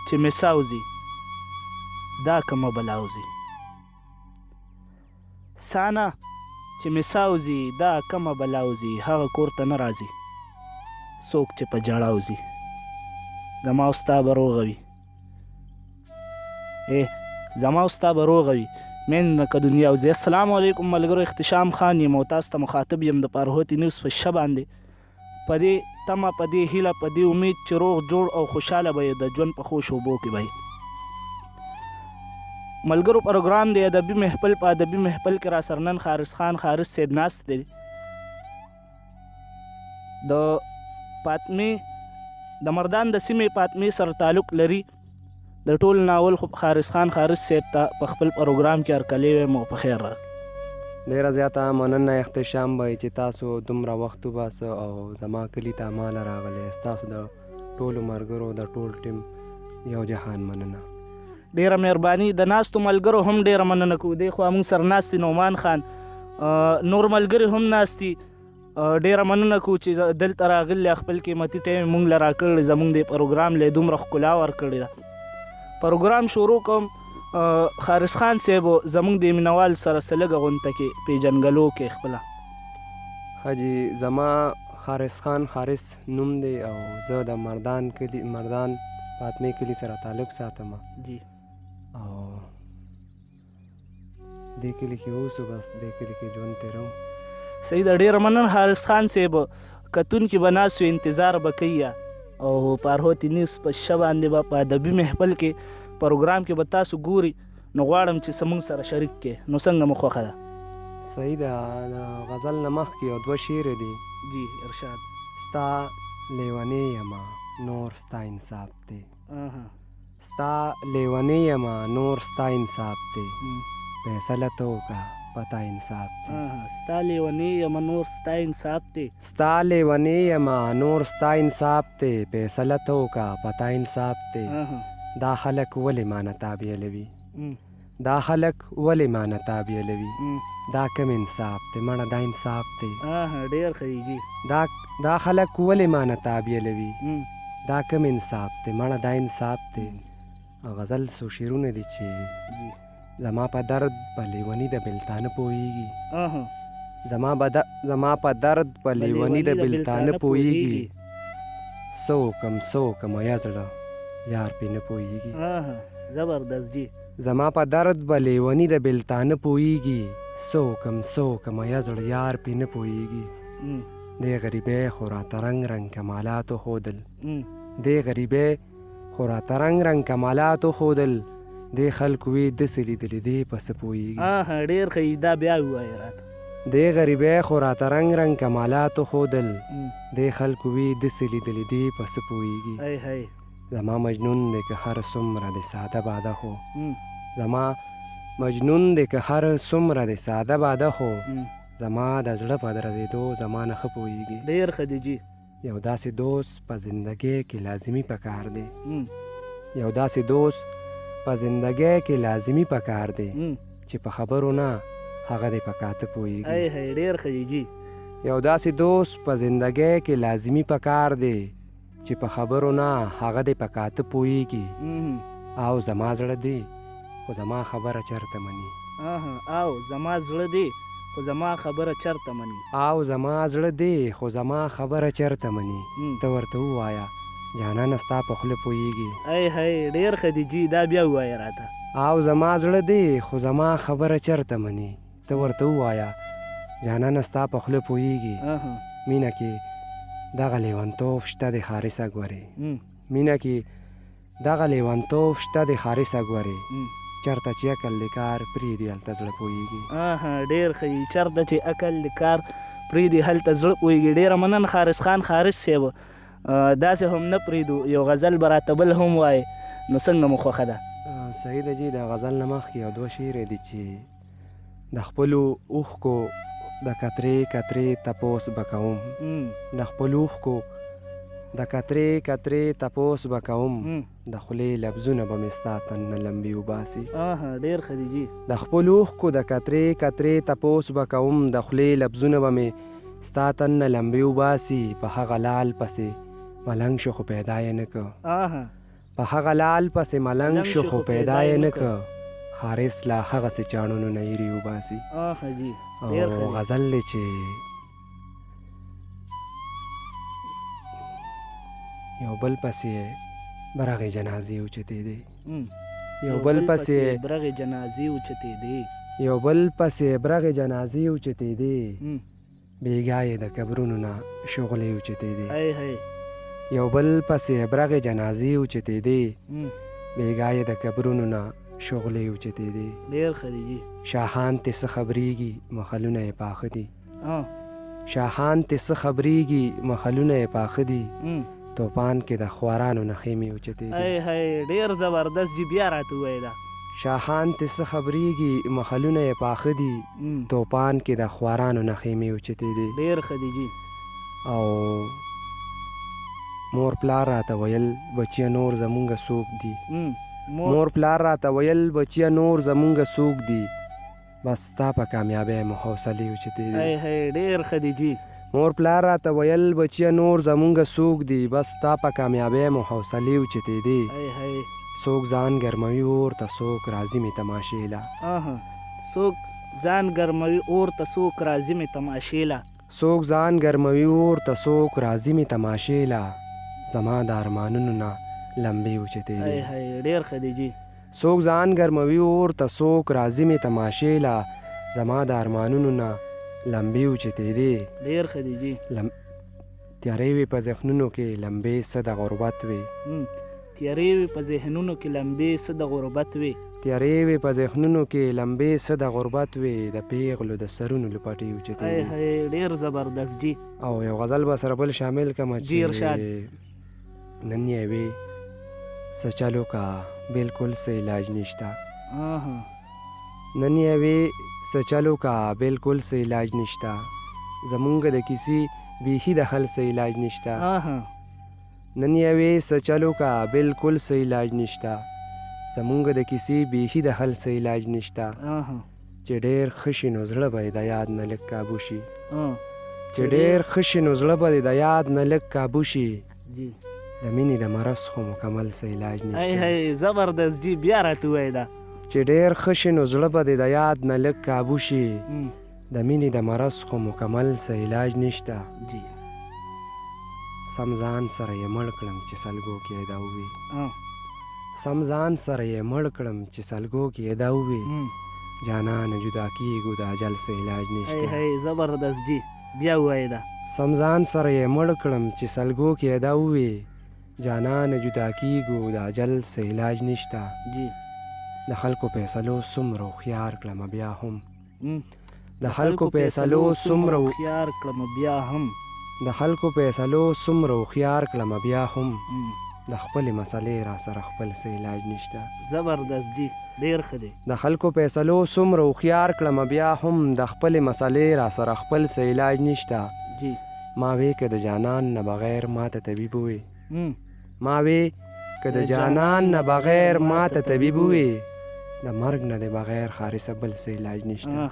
چې مې ساوځي دا کومه بلاوځي سانه چې مې ساوځي دا کومه بلاوځي هغه کور ته نه راځي څوک چې په ژړا وځي زما او ستا به روغه وي زما او ستا به روغه وي مین که دنیا وځي. السلام علیکم ملګرو، احتشام خان یم او تاسو ته مخاطب یم د پارهوتي نیوز په شپه باندې په دې تمه په دې هیله په دې امید چې روغ جوړ او خوشحاله به د ژوند په ښو شوبو کې به ملګرو پروګرام دی ادبي محفل. په ادبي محفل کې را سره نن خارس خان خارس صاحب ناست دی. د فاطمې د مردان د سیمې فاطمې سره تعلق لري. د ټول ناول خو خارس خان خارس صاحب ته په خپل پروګرام کې هرکلی وایم او په خیر راغلی. ډېره زیاته مننه احتشام بھائی چې تاسو دومره وخت وباسه او زما کلي ته ماله راغلی. ستاسو د ټولو ملګرو د ټول ټیم یو جهان مننه. ډیره مهرباني. د ناستو ملګرو هم ډیره مننه کوو. دی خو موږ سره ناست دي نعمان خان، نور ملګري هم ناست دي. ډیره مننه کوو چې دلته راغلي خپل قیمتي ټایم موږ له راکړی. زموږ د پروګرام له دومره ښکلا ورکړې ده. پروګرام شروع کوم. خارس خان صاحب زموږ د مینوال سره څه لږه غونته کې پیژنګلو کې خپله. حاجي زما خارس خان خارس نوم دی او زه د مردان فاطمې کلي سره تعلق ساتم جی او دې کلي کې اوسو بس دې کلي کې ژوند تېروم. صحیح ده. ډېره مننه خارس خان صاحب. کتونکي به ناست وي انتظار به کوي او پارهوتي نیوز په شپه باندې به په ادبي محفل کې پروګرام کې به تاسو ګوري. نو غواړم چې زموږ سره شریک کې. نو څنګه مو خوښه ده؟ صحیح ده. د غزل نه مخکې یو دوه شعر دي. جی ارشاد. ستا لیونی یما نور ستا انصاف دی. ستا لیونی یما نور ستا انصاف دی. فیصله تو کا پتا انصاف دی. ستا لیونی یما نور ستا انصاف دی. ستا لیونی یما نور ستا انصاف دی. فیصله تو کا پتا انصاف دی. دا خلک ولې مانه تابعلوي دا خلک ولې مانه تابعلوي دا کم انصاف دی مړه دا انصاف دی. ډېر ښه جي. دا خلک ولې مانه تابعلوي دا کم انصاف دی مړه دا انصاف دی. غزل څو شعرونه دي چې زما په درد په لیوني د بلتانه پوهېږي. زما په درد په لیوني د بلتانه پوهېږي. څه وکم یا زړه یار پې نه پوهېږي. زبردست جي. زما په درد به لیوني د بلتانه پوهېږي. څه وکم یا زړه یار پې نه پوهېږي. دې غریبۍ خو راته رنګ کمالاتو ښودل. دې غریبۍ خو راته رنګ کمالاتو ښودل. دې خلکو وي داسې لیدلي دې په څه پوهېږي. ډېر ښه دا بیا ووایه راته. دې غریبۍ خو راته رنګ کمالاتو ښودل. دې خلکو وي داسې لیدلي دې په څه پوهېږي. زما مجنون دی که هر څومره د ساده باده خو زما مجنون دی که هر څومره د ساده باده خو زما د زړه په درزېدو زما نه ښه پوهېږي. ډېر ښه دی جي. یو داسې دوست په زندګۍ کې لازمي پکار دی. یو داسې دوست په زندګۍ کې لازمي پکار دی چې په خبرو نه هغه دی په کاته پوهېږي. ډېر ښه دی جي. یو داسې دوست په زندګۍ کې لازمي پکار دی چې په خبرو نه هغه دی په کاته پوهېږي. او زما زړه دی خو زما خبره چرته مني. او زما زړه دی خو زما خبره چرته مني. او زما زړه دی خو زما خبره چرته مني. ته ورته ووایه جانانه ستا په خوله پوهېږي. ډېر ښه دی جي. دا بیا ووایه راته. او زما زړه دی خو زما خبره چرته مني. ته ورته ووایه جانانه ستا په خوله پوهېږي. مینه کې دغه لیونتوب شته د خارسه ګورې. مینه کې دغه لیونتوب شته د خارسه ګورې. چېرته چې عقل د کار پرېږدي هلته زړه پوهېږي. ډېر ښه دي. چېرته چې عقل د کار پرېږدي هلته زړه پوهېږي. ډېره مننه خارس خان خارس صاحب. داسې هم نه پرېږدو. یو غزل به راته بل هم وایې. نو څنګه مو خوښه ده؟ صحیح ده جي. د غزل نه مخکې یو دوه شعر دي چې د خپلو اوښکو د کترې تپوس به کوم. د خپلو اوښکو د کترې تپوس به کوم. د خولې لفظونه به مې ستا تن نه لمبې وباسي. ډېر ښه دي جي. د خپلو اوښکو د کترې تپوس به کوم. د خولې لفظونه به مې ستا تن نه لمبې وباسي. په هغه لال پسې ملنګ شو خو پیدا یې نه که. په هغه لال پسې ملنګ شو خو پیدا یې نه که حارس لا هغسې چاڼونو نه ایرې وباسي. او غزل دی چې یو بل پسې برغې جنازې اوچتېدې، یو بل پسې برغې جنازې اوچتېدې، یو بل پسې برغې جنازې اوچتېدې، بېګا یې د قبرونو نه شغلې اوچتېدې. یو بل پسې برغې جنازې اوچتېدې، بېګا یې د قبرونو نه شغلې اوچتېدې. ډېر ښه دی جي. شاهان تې څه خبرېږي مخلونه یې پاخه دي، شاهان تې څه خبرېږي مخلونه یې پاخه دي، توپان کې د خوارانو نه خیمې اوچتېدې. ډېر زبردست جي، بیا راته ووایه دا. شاهان تې څه خبرېږي مخلونه یې پاخه دي، توپان کې د خوارانو نه خیمې اوچتېدې. ډېر ښه دی جي. او مور پلار راته ویل بچیه نور زمونږه څوک دي، مور پلار راته ویل بچیه نور زمونږه څوک دي، بس ستا په کامیابۍ مو حوصلې اوچتېدې. ډېر ښه دی جي. مور پلار راته ویل بچیه نور زمونږه څوک دي، بس ستا په کامیابۍ مو حوصلې اوچتېدې. څوک ځان ګرموي اور ته څوک راځي مې تماشې له، څوک ځان ګرموي اور ته څوک راځي مې تماشې له، څوک ځان ګرموي اور ته څوک راځي مې تماشې له، زما د ارمانونو نه لمبې اوچتېدې. ډېر ښه دی جي. څوک ځان ګرموي اور ته څوک راځي مې تماشې له، زما د ارمانونو نه لمبې اوچتېدې. ډېر ښه دی جي. تیارې وې په ذهنونو کې لمبې څه د غربت وې، تیارې وې په ذهنونو کې لمبې څه د غربت وې، تیارې وې په ذهنونو کې لمبې څه د غربت وې، د پیغلو د سرونو لپټې اوچتېدې. ډېر زبردست جي. او یو غزل به سره بل شامل کړم جي ارشاد. نن یې وې څه چلو کا بالکل څه علاج نشته، نن یې وې څه چلو کا بالکل څه علاج نشته، زمونږ د کسی بیخي د حل څه علاج نشته، نن یې وې څه چلو کا بالکل څه علاج نشته، زمونږ د کسی بیخي د حل څه علاج نشته، چې ډېر ښه شي نو زړه به د یاد نه لږ کابو شي، چې ډېر ښه شي نو زړه به د یاد نه لږ کابو شي، د مینې د مرض خو مکمل څه علاج نشته. زبردست جي، بیا راته ووایه دا. چې ډېر ښه شي نو زړه به د یاد نه لږ کابو شي، د مینې د مرض خو مکمل څه علاج نشته. سم ځان سره یې مړ کړم چې سلګو کې یې دا ووي، سم ځان سره یې مړ کړم چې سلګو کې یې دا ووي، جانانه جدا کېږو د اجل څه علاج نشته. زبردست جي، بیا ووایه دا. سم ځان سره یې مړ کړم چې سلګو کې یې دا ووي، جانانه جدا کېږو د اجل څه علاج نشته. د خلکو فیصلو څومره هوښیار کړم بیا هم، د خلکو فیصلو څومره هوښیار کړم بیا هم، د خلکو فیصلو څومره هوښیار کړم بیا هم، د خپلې مسلې را سره خپل څه علاج نشته. زبردست جي، ډېر ښه دی. د خلکو فیصلو څومره هوښیار کړم بیا هم، د خپلې مسلې را سره خپل څه علاج نشته. ما وې که د جانان نه بغیر ما ته طبیب وې، ما وې که د جانان نه بغیر ما ته طبیب وې، د مرګ نه د بغیر خارصه بل څه علاج نشته.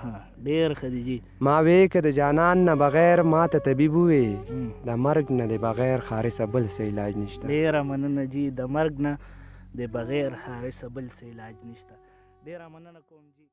ډېر ښه دی جي. ما وې که د جانان نه بغیر ما ته طبیب وې، د مرګ نه د بغیر خارصه بل څه علاج نشته. ډېره مننه جي، د مرګ نه د بغیر خارصه بل څه علاج نشته. ډېره مننه کوم جي.